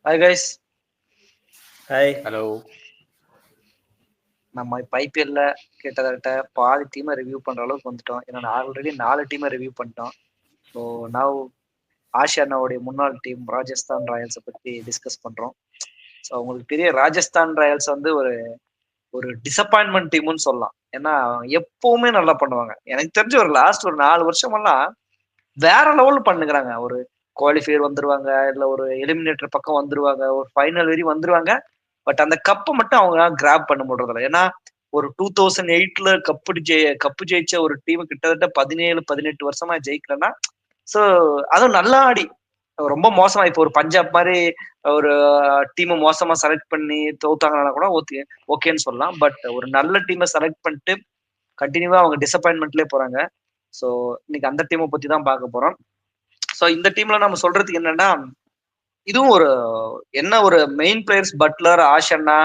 Hi guys. Hi. Hello. நம்ம இப்போ ஐபிஎல்ல கிட்டத்தட்ட பாதி டீமை ரிவ்யூ பண்ற அளவுக்கு வந்துட்டோம். ஏன்னா ஆல்ரெடி 4 டீமை ரிவ்யூ பண்ணிட்டோம். ஸோ நவ் ஆஷி அண்ணாவுடைய முன்னாள் டீம் ராஜஸ்தான் ராயல்ஸை பத்தி டிஸ்கஸ் பண்றோம். ஸோ உங்களுக்கு பெரிய ராஜஸ்தான் ராயல்ஸ் வந்து ஒரு ஒரு டிசப்பாயின்மெண்ட் டீம்னு சொல்லலாம். ஏன்னா எப்பவுமே நல்லா பண்ணுவாங்க. எனக்கு தெரிஞ்ச ஒரு லாஸ்ட் ஒரு 4 வருஷமெல்லாம் வேற லெவல் பண்ணுகிறாங்க. ஒரு குவாலிஃபயர் வந்துருவாங்க, இல்ல ஒரு எலிமினேட்டர் பக்கம் வந்துருவாங்க, ஒரு ஃபைனல் வரை வந்துருவாங்க. பட் அந்த கப்பை மட்டும் அவங்க கிராப் பண்ண முடியறதில்ல. ஏன்னா ஒரு 2008ல கப்பு ஜெயிச்ச ஒரு டீம் கிட்டத்தட்ட 17-18 வருஷமா ஜெயிக்கலன்னா, ஸோ அதுவும் நல்லா ஆடி ரொம்ப மோசமா இப்போ ஒரு பஞ்சாப் மாதிரி ஒரு டீமை மோசமா செலக்ட் பண்ணி தோத்தாங்கன்னா கூட ஓகேன்னு சொல்லலாம். பட் ஒரு நல்ல டீமை செலக்ட் பண்ணிட்டு கண்டினியூவா அவங்க டிசப்பாயின்மெண்ட்லேயே போறாங்க. ஸோ இன்னைக்கு அந்த டீமை பத்தி தான் பார்க்க போறோம். ஸோ இந்த டீம்ல நம்ம சொல்றதுக்கு என்னன்னா, இதுவும் ஒரு மெயின் பிளேயர்ஸ் பட்லர், ஆஷன்னா,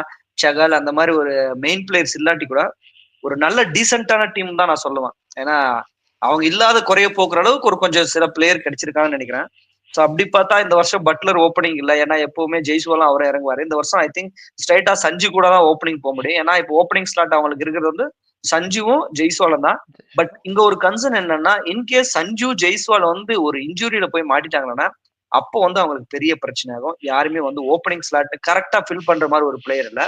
சகல் அந்த மாதிரி ஒரு மெயின் பிளேயர்ஸ் இல்லாட்டி கூட ஒரு நல்ல டீசென்டான டீம் தான் நான் சொல்லுவேன். ஏன்னா அவங்க இல்லாத குறைய போக்குற அளவுக்கு ஒரு கொஞ்சம் சில பிளேயர் கிடைச்சிருக்காங்கன்னு நினைக்கிறேன். ஸோ அப்படி பார்த்தா இந்த வருஷம் பட்லர் ஓப்பனிங் இல்லை. ஏன்னா எப்பவுமே ஜெய்ஸ்வாலும் அவரே இறங்குவாரு. இந்த வருஷம் ஐ திங்க் ஸ்ட்ரைட்டா சஞ்சு கூட தான் ஓப்பனிங் போக முடியும். ஏன்னா இப்போ ஓப்பனிங் ஸ்லாட் அவங்களுக்கு இருக்கிறது வந்து சஞ்சுவும் ஜெய்ஸ்வாலும் தான். பட் இங்க ஒரு கன்சர்ன் என்னன்னா, இன்கேஸ் சஞ்சு ஜெய்ஸ்வால் வந்து ஒரு இன்ஜுரியில போய் மாட்டிட்டாங்கன்னா அப்போ வந்து அவங்களுக்கு பெரிய பிரச்சனை ஆகும். யாருமே வந்து ஓப்பனிங் ஸ்லாட் கரெக்டா ஃபில் பண்ற மாதிரி ஒரு பிளேயர் இல்லை.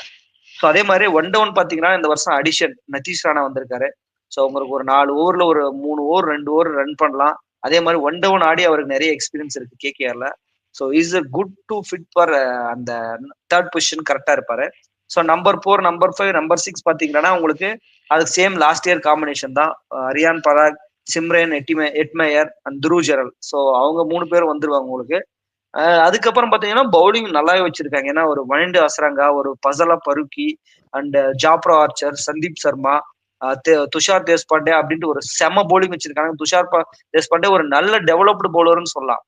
ஸோ அதே மாதிரி ஒன் டவுன் பாத்தீங்கன்னா இந்த வருஷம் அடிஷன் நிதிஷ் ராணா வந்திருக்காரு. ஸோ உங்களுக்கு ஒரு 4 ஓவர்ல ஒரு 3 ஓவர் 2 ஓவர் ரன் பண்ணலாம். அதே மாதிரி ஒன் டவுன் ஆடி அவருக்கு நிறைய எக்ஸ்பீரியன்ஸ் இருக்கு கேகேஆர்ல. So is a good to fit for அந்த தேர்ட் பொசிஷன் கரெக்டா இருப்பாரு. ஸோ நம்பர் 4, நம்பர் 5, நம்பர் 6 பாத்தீங்கன்னா உங்களுக்கு அது சேம் லாஸ்ட் இயர் காம்பினேஷன் தான். Riyan Parag, Shimron Hetmyer and Dhruv Jurel. So அவங்க 3 பேரும் வந்துருவாங்க உங்களுக்கு. அதுக்கப்புறம் பாத்தீங்கன்னா பவுலிங் நல்லாவே வச்சிருக்காங்க. ஏன்னா ஒரு வனிண்டு அசரங்கா, ஒரு Fazalhaq Farooqi and Jofra Archer, Sandeep Sharma, Tushar Deshpande அப்படின்ட்டு ஒரு செம பவுலிங் வச்சிருக்காங்க. துஷார் தேஷ்பாண்டே ஒரு நல்ல டெவலப்டு பவுலர்னு சொல்லலாம்.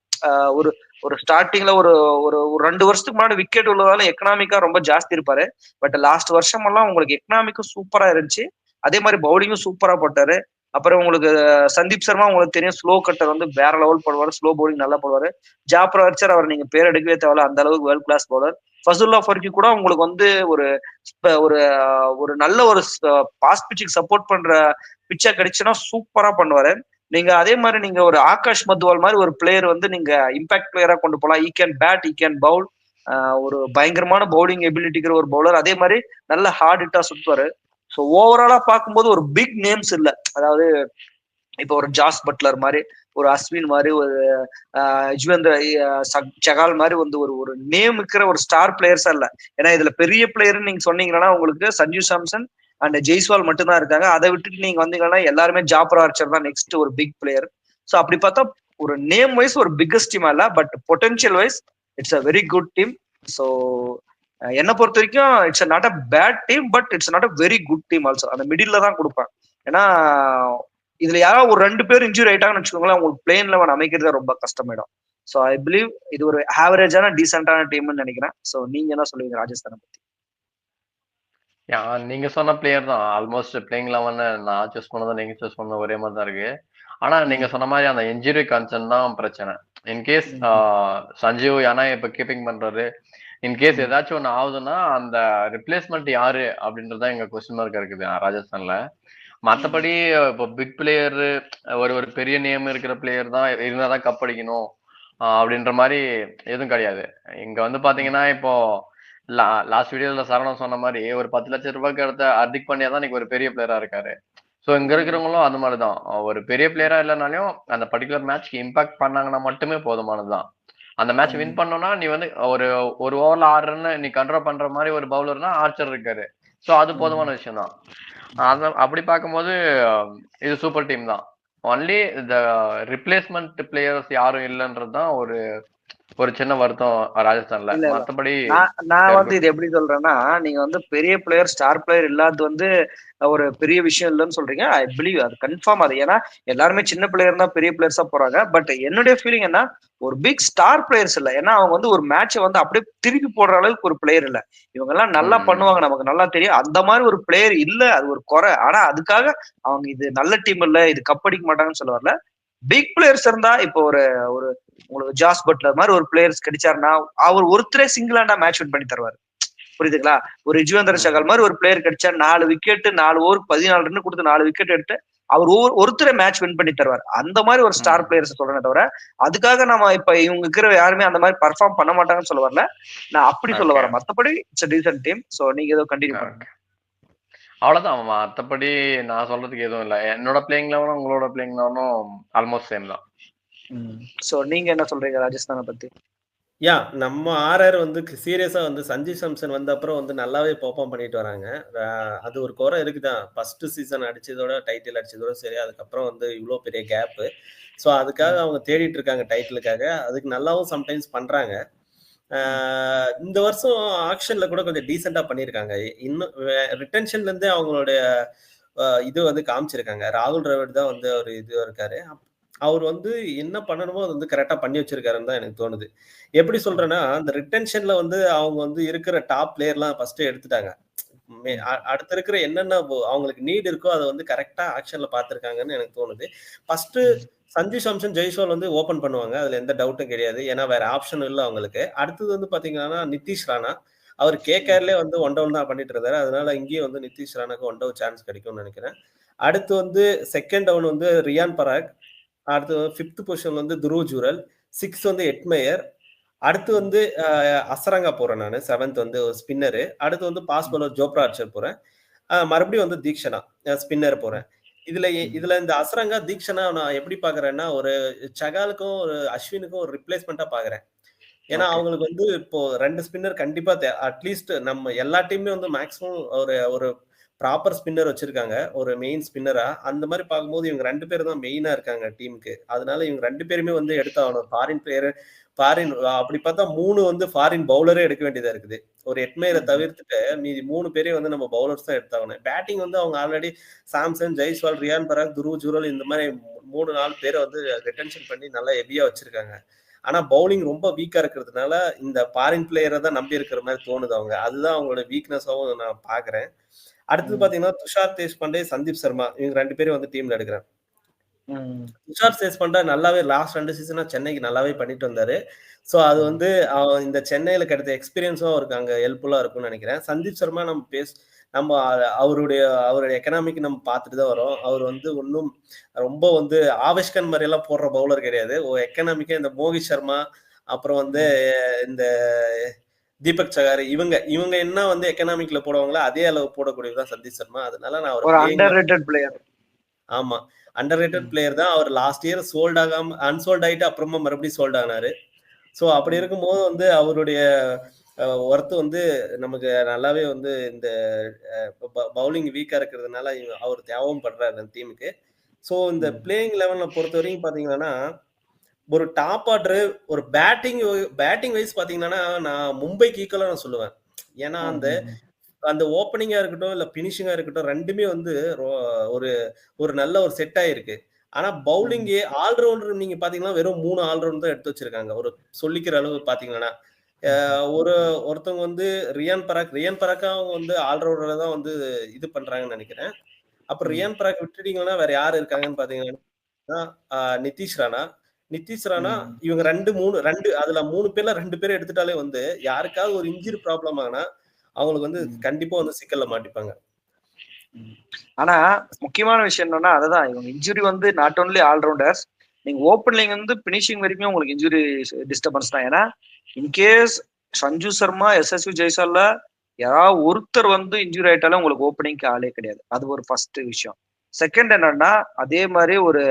ஒரு ஒரு ஸ்டார்டிங்ல ஒரு ஒரு 2 வருஷத்துக்கு முன்னாடி விக்கெட் உள்ளதால எக்கனாமிக்கா ரொம்ப ஜாஸ்தி இருப்பாரு. பட் லாஸ்ட் வருஷம் எல்லாம் உங்களுக்கு எக்கனாமிக்கும் சூப்பரா இருந்துச்சு. அதே மாதிரி பவுலிங்கும் சூப்பரா போட்டாரு. அப்புறம் உங்களுக்கு சந்தீப் சர்மா உங்களுக்கு தெரியும், ஸ்லோ கட்டர் வந்து வேற லெவல் போடுவாரு, ஸ்லோ பவுலிங் நல்லா போடுவாரு. ஜாப்ரா ஆர்ச்சர் அவர் நீங்க பேர் எடுக்கவே தேவையில்ல, அந்த அளவுக்கு வேர்ல்ட் கிளாஸ் பவுலர். ஃபசுல்லா ஃபர்கி கூட உங்களுக்கு வந்து ஒரு ஒரு ஒரு நல்ல ஒரு பாஸ்ட் பிச்சுக்கு சப்போர்ட் பண்ற பிச்சா கிடைச்சுன்னா சூப்பரா பண்ணுவாரு. நீங்க அதே மாதிரி நீங்க ஒரு ஆகாஷ் மத்வால் மாதிரி ஒரு பிளேயர் வந்து நீங்க இம்பாக்ட் பிளேயரா கொண்டு போகலாம். ஈ can bat, E can Pavul. ஒரு பயங்கரமான பவுலிங் எபிலிட்டிக்கிற ஒரு பவுலர். அதே மாதிரி நல்ல ஹார்ட் ஹிட்டா சுத்துவாரு. ஸோ ஓவராலா பார்க்கும்போது ஒரு பிக் நேம்ஸ் இல்லை. அதாவது இப்போ ஒரு ஜாஸ் பட்லர் மாதிரி, ஒரு அஸ்வின் மாதிரி, ஒரு யுஜ்வேந்திர சகால் மாதிரி வந்து ஒரு ஒரு நேம் இருக்கிற ஒரு ஸ்டார் பிளேயர்ஸா இல்ல. ஏன்னா இதுல பெரிய பிளேயர்னு நீங்க சொன்னீங்கன்னா உங்களுக்கு சஞ்சு சாம்சன் அண்ட் ஜெய்ஸ்வால் மட்டும்தான் இருக்காங்க. அதை விட்டுட்டு நீங்க வந்தீங்கன்னா எல்லாருமே ஜாப்ரா ஆர்ச்சர் தான் நெக்ஸ்ட் ஒரு பிக் பிளேயர். ஸோ அப்படி பார்த்தா ஒரு நேம் வைஸ் ஒரு பிக்கஸ்ட் டீம் இல்ல, but potential wise it's a very good team. So என்னை பொறுத்த வரைக்கும் it's not a bad team, but it's not a very good team also. அந்த மிடில் தான் கொடுப்பேன். ஏன்னா இதுல யாராவது ஒரு 2 பேர் இன்ஜூரி ஆயிட்டாங்கன்னு வச்சுக்கோங்களேன், உங்களுக்கு பிளேன் லெவன் அமைக்கிறது ரொம்ப கஷ்டமாயிடும். ஸோ ஐ பிலீவ் இது ஒரு ஆவரேஜான டீசென்டான டீம்னு நினைக்கிறேன். ஸோ நீங்க என்ன சொல்லுவீங்க ராஜஸ்தானை பத்தி? நீங்க சொன்ன பிளேயர் தான் ஆல்மோஸ்ட் பிளேயிங் லெவன் நான் சூஸ் பண்ணதும் நீங்க சூஸ் பண்ண ஒரே மாதிரி தான் இருக்கு. ஆனா நீங்க சொன்ன மாதிரி அந்த இன்ஜுரி கன்சர்ன் தான் பிரச்சனை. இன்கேஸ் சஞ்சீவ் ஏன்னா இப்ப கீப்பிங் பண்றாரு, இன்கேஸ் ஏதாச்சும் ஒண்ணு ஆகுதுன்னா அந்த ரிப்ளேஸ்மெண்ட் யாரு அப்படின்றதான் எங்க கொஸ்டின் மார்க் இருக்குது ராஜஸ்தான்ல. மத்தபடி இப்போ பிக் பிளேயர் ஒரு ஒரு பெரிய நேம் இருக்கிற பிளேயர் தான் இருந்தாதான் கப் அடிக்கணும் அப்படின்ற மாதிரி எதுவும் கிடையாது. இங்க வந்து பாத்தீங்கன்னா இப்போ லாஸ்ட் வீடியோல சரவணன் சொன்ன மாதிரி ஒரு 10 லட்சம் ரூபாய்க்கு எடுத்த ஹர்திக் பாண்டியா தான் இன்னைக்கு ஒரு பெரிய பிளேயரா இருக்காரு. சோ இங்க இருக்கிறவங்களும் அது மாதிரிதான். ஒரு பெரிய பிளேயரா இல்லைனாலும் அந்த பர்டிகுலர் மேட்ச்க்கு இம்பாக்ட் பண்ணாங்கன்னா மட்டுமே போதுமானதுதான். அந்த மேட்ச் வின் பண்ணோம்னா நீ வந்து ஒரு ஒரு ஓவர்ல 6 ரன் நீ கண்ட்ரோல் பண்ற மாதிரி ஒரு பவுலர்னா ஆர்ச்சர் இருக்காரு. சோ அது போதுமான விஷயம் தான். அப்படி பார்க்கும்போது இது சூப்பர் டீம் தான். ஒன்லி இந்த ரிப்ளேஸ்மெண்ட் பிளேயர்ஸ் யாரும் இல்லைன்றதுதான் ஒரு ஒரு சின்ன வருத்தம் ராஜஸ்தான்ல. மத்தபடி நான் வந்து இது எப்படி சொல்றேன்னா, நீங்க வந்து பெரிய பிளேயர் ஸ்டார் பிளேயர் இல்லாத வந்து ஒரு பெரிய விஷயம் இல்லைன்னு சொல்றீங்க. ஐ பிலீவ் அது கன்ஃபார்ம். அது ஏன்னா எல்லாருமே சின்ன பிளேயர் தான் பெரிய பிளேயர்ஸா போறாங்க. பட் என்னுடைய ஃபீலிங் என்ன, ஒரு பிக் ஸ்டார் பிளேயர்ஸ் இல்லை. ஏன்னா அவங்க வந்து ஒரு மேட்சை வந்து அப்படியே திருப்பி போடுற அளவுக்கு ஒரு பிளேயர் இல்லை. இவங்க எல்லாம் நல்லா பண்ணுவாங்க, நமக்கு நல்லா தெரியும். அந்த மாதிரி ஒரு பிளேயர் இல்ல, அது ஒரு குறை. ஆனா அதுக்காக அவங்க இது நல்ல டீம் இல்ல, இது கப் அடிக்க மாட்டாங்கன்னு சொல்ல வரல. பிக் பிளேயர்ஸ் இருந்தா இப்போ ஒரு ஒரு உங்களுக்கு ஜாஸ் பட்லர் மாதிரி ஒரு பிளேயர்ஸ் கிடைச்சாருன்னா அவர் ஒருத்தரே சிங்கிள் ஹேண்டா மேட்ச் வின் பண்ணி தருவாரு. புரியுதுங்களா? ஒரு யுஜ்வேந்திர சகல் மாதிரி ஒரு பிளேயர் கிடைச்சா 4 விக்கெட் 4 ஓவர் 14 ரன் கொடுத்து 4 விக்கெட் எடுத்து அவர் ஒருத்தரே மேட்ச் வின் பண்ணி தருவார். அந்த மாதிரி ஒரு ஸ்டார் பிளேயர்ஸ் சொல்றேன் தவிர அதுக்காக நம்ம இப்ப இவங்க இருக்கிற யாருமே அந்த மாதிரி பர்ஃபார்ம் பண்ண மாட்டாங்கன்னு சொல்ல வரல, நான் அப்படி சொல்ல வரேன். மத்தபடி இட்ஸ் டீசன்ட் டீம். சோ நீங்க ஏதோ கண்டினியூ பண்ணுங்க. அவ்வளவுதான். மத்தபடி நான் சொல்றதுக்கு எதுவும் இல்லை. என்னோட பிளேயிங் லெவனும் உங்களோட பிளேயிங் லெவனும் ஆல்மோஸ்ட் சேம் தான். சோ நீங்க என்ன சொல்றீங்க ராஜஸ்தானை பத்தி? யா நம்ம ஆர்ஆர் வந்து சீரியஸா வந்து சஞ்சு சாம்சன் வந்த அப்புறம் வந்து நல்லாவே பெர்ஃபார்ம் பண்ணிட்டு வராங்க. அது ஒரு குறை இருக்குதான். ஃபர்ஸ்ட் சீசன் அடிச்சதோட டைட்டில் அடிச்சதோட சரி, அதுக்கப்புறம் வந்து இவ்வளோ பெரிய கேப்பு. ஸோ அதுக்காக அவங்க தேடிட்டு இருக்காங்க டைட்டிலுக்காக. அதுக்கு நல்லாவும் சம்டைம்ஸ் பண்றாங்க. இந்த வருஷம் ஆக்ஷன்ல கூட கொஞ்சம் டீசெண்டா பண்ணியிருக்காங்க. இன்னும் ரிட்டன்ஷன்ல இருந்தே அவங்களுடைய இது வந்து காமிச்சிருக்காங்க. ராகுல் டிராவிட் தான் வந்து ஒரு இது இருக்காரு. அவர் வந்து என்ன பண்ணணுமோ அது வந்து கரெக்டா பண்ணி வச்சிருக்காருன்னு தான் எனக்கு தோணுது. எப்படி சொல்றேன்னா, அந்த ரிட்டென்ஷன்ல வந்து அவங்க வந்து இருக்கிற டாப் பிளேயர்லாம் ஃபர்ஸ்ட் எடுத்துட்டாங்க. அடுத்து இருக்கிற என்னென்ன அவங்களுக்கு நீட் இருக்கோ அதை வந்து கரெக்டா ஆக்ஷன்ல பார்த்திருக்காங்கன்னு எனக்கு தோணுது. ஃபர்ஸ்ட் சஞ்சு சாம்சன் ஜெய்ஸ்வால் வந்து ஓபன் பண்ணுவாங்க, அதுல எந்த டவுட்டும் கிடையாது. ஏன்னா வேற ஆப்ஷன் இல்லை அவங்களுக்கு. அடுத்தது வந்து பாத்தீங்கன்னா நிதிஷ் ராணா. அவர் கேகேஆர்லயே வந்து ஒன் டவுன் தான் பண்ணிட்டு இருந்தாரு. அதனால இங்கேயும் வந்து நிதிஷ் ராணாக்கு ஒன் டவுன் சான்ஸ் கிடைக்கும்னு நினைக்கிறேன். அடுத்து வந்து செகண்ட் டவுன் வந்து ரியான் பராக். அடுத்து 5th பொசிஷன் வந்து துருவ் ஜூரல். 6 வந்து எட்மேயர். அடுத்து வந்து அசரங்கா போறேன் நான். 7th வந்து ஸ்பின்னரு. அடுத்து வந்து பாஸ் பவுலர் ஜோப்ரா ஆர்ச்சர் போறேன். மறுபடியும் வந்து தீக்ஷனா ஸ்பின்னர் போறேன். இதுல இந்த அசரங்கா தீக்ஷனா நான் எப்படி பாக்குறேன்னா, ஒரு சகாலுக்கும் ஒரு அஸ்வினுக்கும் ஒரு ரிப்ளேஸ்மெண்டா பாக்குறேன். ஏன்னா அவங்களுக்கு வந்து இப்போ 2 ஸ்பின்னர் கண்டிப்பா அட்லீஸ்ட் நம்ம எல்லா டீம்லயும் வந்து மேக்ஸிமம் ஒரு ப்ராப்பர் ஸ்பின்னர் வச்சிருக்காங்க, ஒரு மெயின் ஸ்பின்னரா. அந்த மாதிரி பார்க்கும்போது இவங்க 2 பேர் தான் மெயினா இருக்காங்க டீமுக்கு. அதனால இவங்க 2 பேருமே வந்து எடுத்தாகணும். ஃபாரின் பிளேயர், ஃபாரின் அப்படி பார்த்தா 3 வந்து ஃபாரின் பவுலரே எடுக்க வேண்டியதா இருக்குது. ஒரு எட்மேயரை தவிர்த்துட்டு மீதி 3 பேரையும் வந்து நம்ம பவுலர்ஸ் தான் எடுத்தாகணும். பேட்டிங் வந்து அவங்க ஆல்ரெடி சாம்சன், ஜெய்ஸ்வால், ரியான் பராக், துருவ் ஜூரல் இந்த மாதிரி 3-4 பேரை வந்து ரிட்டென்ஷன் பண்ணி நல்லா ஹெவியா வச்சிருக்காங்க. ஆனா பவுலிங் ரொம்ப வீக்கா இருக்கிறதுனால இந்த ஃபாரின் பிளேயரை தான் நம்பி இருக்கிற மாதிரி தோணுது அவங்க. அதுதான் அவங்களோட வீக்னஸாவும் நான் பாக்குறேன். அடுத்தது பாத்தீங்கன்னா துஷார் தேஷ்பாண்டே, சந்தீப் சர்மா, இவங்க 2 பேரும் வந்து டீம்ல எடுக்கிறேன். துஷார் தேஷ்பாண்டே நல்லாவே லாஸ்ட் 2 சீசனா சென்னைக்கு நல்லாவே பண்ணிட்டு வந்தாரு. சோ அது வந்து இந்த சென்னையில கிடைத்த எக்ஸ்பீரியன்ஸும் அவருக்கு அங்க ஹெல்ப்ஃபுல்லா இருக்கும்னு நினைக்கிறேன். சந்தீப் சர்மா நம்ம அவருடைய எக்கனாமிக் நம்ம பார்த்துட்டு தான் வரோம். அவர் வந்து ஒன்றும் ரொம்ப வந்து ஆவேஷ்கன் மாதிரி எல்லாம் போடுற பவுலர் கிடையாது. எக்கனாமிக்கா இந்த மோகித் சர்மா, அப்புறம் வந்து இந்த தீபக் சகாரி, இவங்க என்ன வந்து எக்கனாமிக்ல போடுவாங்களோ அதே அளவு போடக்கூடியதுதான் சந்தீப் சர்மா. அதனால நான் ஒரு அண்டர்ரேட்டட் பிளேயர். ஆமா, அண்டர்ரேட்டட் பிளேயர் தான். அவர் லாஸ்ட் இயர் சோல்ட் ஆகாம அன்சோல்ட் ஆயிட்டு அப்புறமா மறுபடியும் சோல்ட் ஆனாரு. ஸோ அப்படி இருக்கும்போது வந்து அவருடைய ஒர்த்து வந்து நமக்கு நல்லாவே வந்து இந்த பவுலிங் வீக்கா இருக்கிறதுனால அவர் தேவையும் படுறாரு அந்த டீமுக்கு. ஸோ இந்த பிளேயிங் லெவல்ல பொறுத்த வரைக்கும் பாத்தீங்கன்னா, ஒரு டாப் ஆர்டர், ஒரு பேட்டிங் வைஸ் பாத்தீங்கன்னா நான் மும்பைக்கு ஈக்குவலா நான் சொல்லுவேன். ஏன்னா அந்த ஓப்பனிங்கா இருக்கட்டும் இல்ல பினிஷிங்கா இருக்கட்டும், ரெண்டுமே வந்து ஒரு நல்ல ஒரு செட் ஆயிருக்கு. ஆனா பவுலிங் ஆல்ரவுண்டர் நீங்க பாத்தீங்கன்னா வெறும் 3 ஆல்ரவுண்டர் தான் எடுத்து வச்சிருக்காங்க. ஒரு சொல்லிக்கிற அளவு பாத்தீங்கன்னா ஒருத்தவங்க வந்து ரியான் பராக்கா அவங்க வந்து ஆல்ரவுண்டர்ல தான் வந்து இது பண்றாங்கன்னு நினைக்கிறேன். அப்புறம் ரியான் பராக் விட்டுட்டீங்கன்னா வேற யாரு இருக்காங்கன்னு பாத்தீங்கன்னா நிதிஷ் ராணா இவங்க 2 அதுல 3 பேர்ல 2 பேரை எடுத்துட்டாலே வந்து யாருக்காவது ஒரு இன்ஜுரி ப்ராப்ளம் ஆனா அவங்களுக்கு வந்து கண்டிப்பா வந்து சிக்கல்ல மாட்டிப்பாங்க. ஆனா முக்கியமான விஷயம் என்னன்னா அதுதான், இவங்க இன்ஜுரி வந்து நாட் ஓன்லி ஆல்ரவுண்டர்ஸ், நீங்க ஓப்பனிங் வந்து பினிஷிங் வரைக்கும் உங்களுக்கு இன்ஜுரி டிஸ்டர்பன்ஸ் தான். ஏன்னா இன்கேஸ் சஞ்சு சர்மா, எஸ்எஸ்வி ஜெய்சால்ல யாராவது ஒருத்தர் வந்து இன்ஜுரி ஆயிட்டாலும் உங்களுக்கு ஓப்பனிங்க்கு ஆளே கிடையாது. அது ஒரு ஃபர்ஸ்ட் விஷயம். செகண்ட் என்னன்னா, அதே மாதிரி ஒரு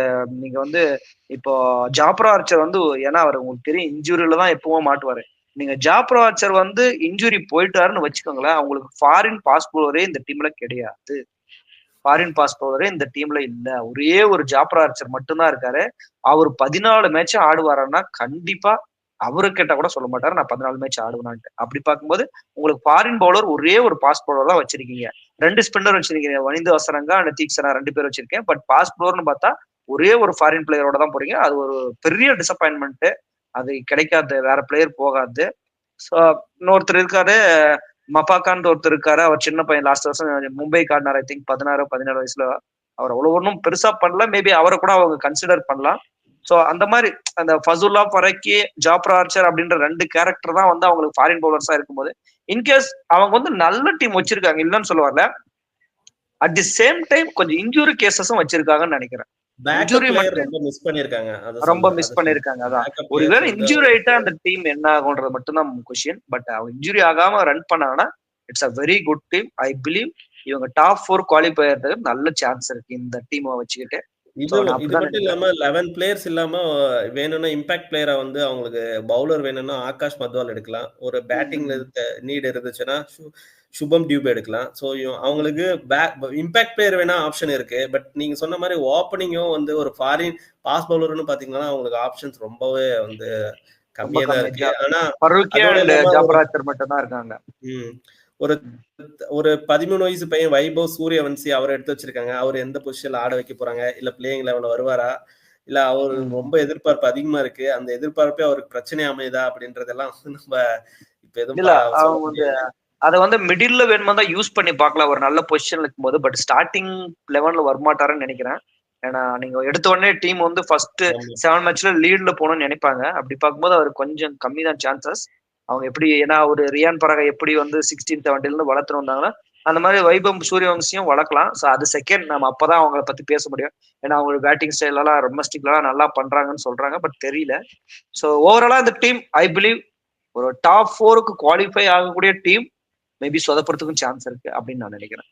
நீங்க வந்து இப்போ ஜாப்ரா ஆர்ச்சர் வந்து, ஏன்னா அவர் உங்களுக்கு தெரியும் இன்ஜுரியில தான் எப்பவும் மாட்டுவாரு. நீங்க ஜாப்ரா ஆர்ச்சர் வந்து இன்ஜுரி போயிட்டாருன்னு வச்சுக்கோங்களேன், அவங்களுக்கு ஃபாரின் பாஸ் பவுலரே இந்த டீம்ல கிடையாது. ஃபாரின் பாஸ் பவுலரே இந்த டீம்ல இல்ல. ஒரே ஒரு ஜாப்ரா ஆர்ச்சர் மட்டும்தான் இருக்காரு. அவர் 14 மேட்ச் ஆடுவாருன்னா கண்டிப்பா அவரு கேட்டா கூட சொல்ல மாட்டாரு நான் 14 மேட்ச் ஆடுவேனான்ட்டு. அப்படி பார்க்கும்போது உங்களுக்கு ஃபாரின் பவுலர் ஒரே ஒரு பாஸ் பவுலர் தான் வச்சிருக்கீங்க. 2 ஸ்பின்னர் வச்சிருக்கீங்க, வனிந்து அசரங்கா அண்ட் தீக்ஷனா 2 பேர் வச்சிருக்கேன். பட் பாஸ் பவுலர்னு பார்த்தா ஒரே ஒரு ஃபாரின் பிளேயரோட தான் போறீங்க. அது ஒரு பெரிய டிசப்பாயின்மெண்ட். அது கிடைக்காது, வேற பிளேயர் போகாது. ஸோ இன்னொருத்தர் இருக்காரு, மபாக்கான் ஒருத்தர் இருக்காரு. அவர் சின்ன பையன், லாஸ்ட் வருஷம் மும்பை காட்டினார். ஐ திங்க் 16-17 வயசுல. அவர் அவ்வளவு ஒன்றும் பெருசா பண்ணல. மேபி அவரை கூட அவங்க கன்சிடர் பண்ணலாம். ஸோ அந்த மாதிரி அந்த ஃபசுல்லா பரக்கி ஜாப்ரா ஆர்ச்சர் அப்படின்ற 2 கேரக்டர் தான் வந்து அவங்களுக்கு ஃபாரின் பவுலர்ஸா இருக்கும்போது இன்கேஸ் அவங்க வந்து நல்ல டீம் வச்சிருக்காங்க இல்லைன்னு சொல்ல வரல. அட் தி சேம் டைம் கொஞ்சம் இன்ஜுரி கேசஸும் வச்சிருக்காங்கன்னு நினைக்கிறேன். பேக்கப் இன்ஜுரி பிளேயர் மட்டும் ரொம்ப மிஸ் பண்ணிருக்காங்க. ரொம்ப மிஸ் பண்ணிருக்காங்க. அதான் பேக்கப் ஒருவேளை பிளேயர்ஸ் வந்து இன்ஜுரி ஆயிட்டா அந்த டீம் என்ன ஆகும்ன்றது மட்டும் தான் கொஸ்டின். பட் அவங்க இன்ஜுரி ஆகாம ரன் பண்ணாங்கன்னா it's a very good team. I believe இவங்க டாப் 4 குவாலிஃபை ஆகிறதுக்கு நல்ல சான்ஸ் இருக்கு இந்த டீமை வச்சுக்கிட்டு. இது இது மட்டும் இல்லாம 11 பிளேயர்ஸ் இல்லாம வேணும்னா இம்பாக்ட் பிளேயரா வந்து அவங்களுக்கு பவுலர் வேணும்னா ஆகாஷ் மத்வால் எடுக்கலாம். ஒரு பேட்டிங்ல நீட் இருந்துச்சுன்னா சுபம் டியூப் எடுக்கலாம். ஸோ அவங்களுக்கு இம்பாக்ட் பிளேயர் வேணா ஆப்ஷன் இருக்கு. பட் நீங்க சொன்ன மாதிரி ஓப்பனிங்கும் வந்து ஒரு ஃபாரின் பாஸ் பவுலர்னு பாத்தீங்கன்னா அவங்களுக்கு ஆப்ஷன்ஸ் ரொம்பவே வந்து கம்மியா தான் இருக்கு. ஆனா மட்டும் தான் இருக்காங்க. ஒரு ஒரு 13 வயசு பையன் வைபவ் சூரியவன்சி அவரை எடுத்து வச்சிருக்காங்க. அவர் எந்த பொசிஷன்ல ஆட வைக்க போறாங்க, இல்ல பிளேயிங் லெவல்ல வருவாரா, இல்ல அவர் ரொம்ப எதிர்பார்ப்பு அதிகமா இருக்கு, அந்த எதிர்பார்ப்பே அவருக்கு பிரச்சனை அமையுதா அப்படின்றதெல்லாம் நம்ம இப்ப எதுவும் அதை வந்து மிடில்ல வேணுமா தான் யூஸ் பண்ணி பார்க்கலாம் ஒரு நல்ல பொசிஷன்ல இருக்கும்போது. பட் ஸ்டார்டிங் 11ல வரமாட்டாருன்னு நினைக்கிறேன். ஏன்னா நீங்க எடுத்த உடனே டீம் வந்து ஃபர்ஸ்ட் 7 மேட்ச்ல லீட்ல போகணும்னு நினைப்பாங்க. அப்படி பார்க்கும்போது அவர் கொஞ்சம் கம்மி தான் சான்சஸ். அவங்க எப்படி ஏன்னா ஒரு ரியான் பராக எப்படி வந்து 16 17 இருந்து வளர்த்துட்டு வந்தாங்கன்னா அந்த மாதிரி வைபவ் சூரியவம்சியும் வளர்க்கலாம். ஸோ அது செகண்ட் நம்ம அப்பதான் அவங்கள பத்தி பேச முடியும். ஏன்னா அவங்க பேட்டிங் ஸ்டைல் எல்லாம் ரொமஸ்டிக்லாம் நல்லா பண்றாங்கன்னு சொல்றாங்க. பட் தெரியல. ஸோ ஓவராலா இந்த டீம் ஐ பிலீவ் ஒரு டாப் 4க்கு குவாலிஃபை ஆகக்கூடிய டீம். மேபி சொதப்படுறதுக்கும் சான்ஸ் இருக்கு அப்படின்னு நான் நினைக்கிறேன்.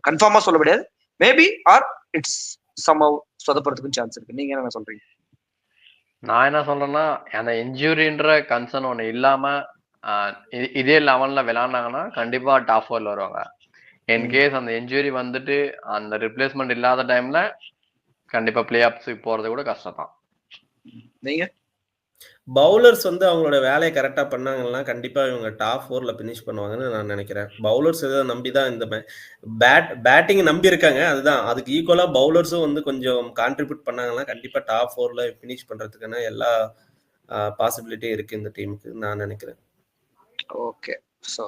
கன்ஃபார்மா சொல்ல முடியாது. மேபி ஆர் இட்ஸ் சம்ஹவ் சொதப்படுறதுக்கும் சான்ஸ் இருக்கு. நீங்க என்ன சொல்றீங்க? நான் என்ன சொல்றேன்னா அந்த இன்ஜுரின்ற கன்சர்ன் ஒண்ணு இல்லாம இதே லெவல்ல விளையாண்டாங்கன்னா கண்டிப்பா டாப் 4ல வருவாங்க. இன்கேஸ் அந்த இன்ஜுரி வந்துட்டு அந்த ரிப்ளேஸ்மெண்ட் இல்லாத டைம்ல கண்டிப்பா பிளே ஆஃப்ஸ்க்கு போறது கூட கஷ்டம் தான். நீங்க பவுலர்ஸ் வந்து அவங்களோட வேலையை கரெக்டா பண்ணாங்கன்னா கண்டிப்பா இவங்க டாப் 4ல பினிஷ் பண்ணுவாங்கன்னு நான் நினைக்கிறேன். பவுலர்ஸ் இதை நம்பிதான் இந்த பேட்டிங் நம்பி இருக்காங்க. அதுதான் அதுக்கு ஈக்குவலா பவுலர்ஸும் வந்து கொஞ்சம் கான்ட்ரிபியூட் பண்ணாங்கன்னா கண்டிப்பா டாப் 4ல பினிஷ் பண்றதுக்கான எல்லா பாசிபிலிட்டியும் இருக்கு இந்த டீமுக்கு நான் நினைக்கிறேன். ஓகே, ஸோ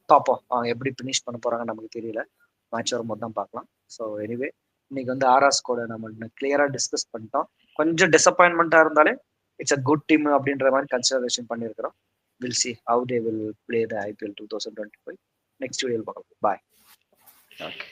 பார்ப்போம் அவங்க எப்படி பினிஷ் பண்ண போறாங்கன்னு நமக்கு தெரியல. மேட்ச் வரும்போது தான் பார்க்கலாம். ஸோ எனிவே இன்னைக்கு வந்து ஆர்ஆர்ஸ் கூட நம்ம கிளியரா டிஸ்கஸ் பண்ணிட்டோம். கொஞ்சம் டிசப்பாயின்மெண்டா இருந்தாலே இட்ஸ் அ குட் டீம் அப்படின்ற மாதிரி கன்சிடரேஷன் பண்ணியிருக்கிறோம். Will see how they will play the IPL 2025. Next வீடியோவில் பார்க்கலாம். பாய். ஓகே.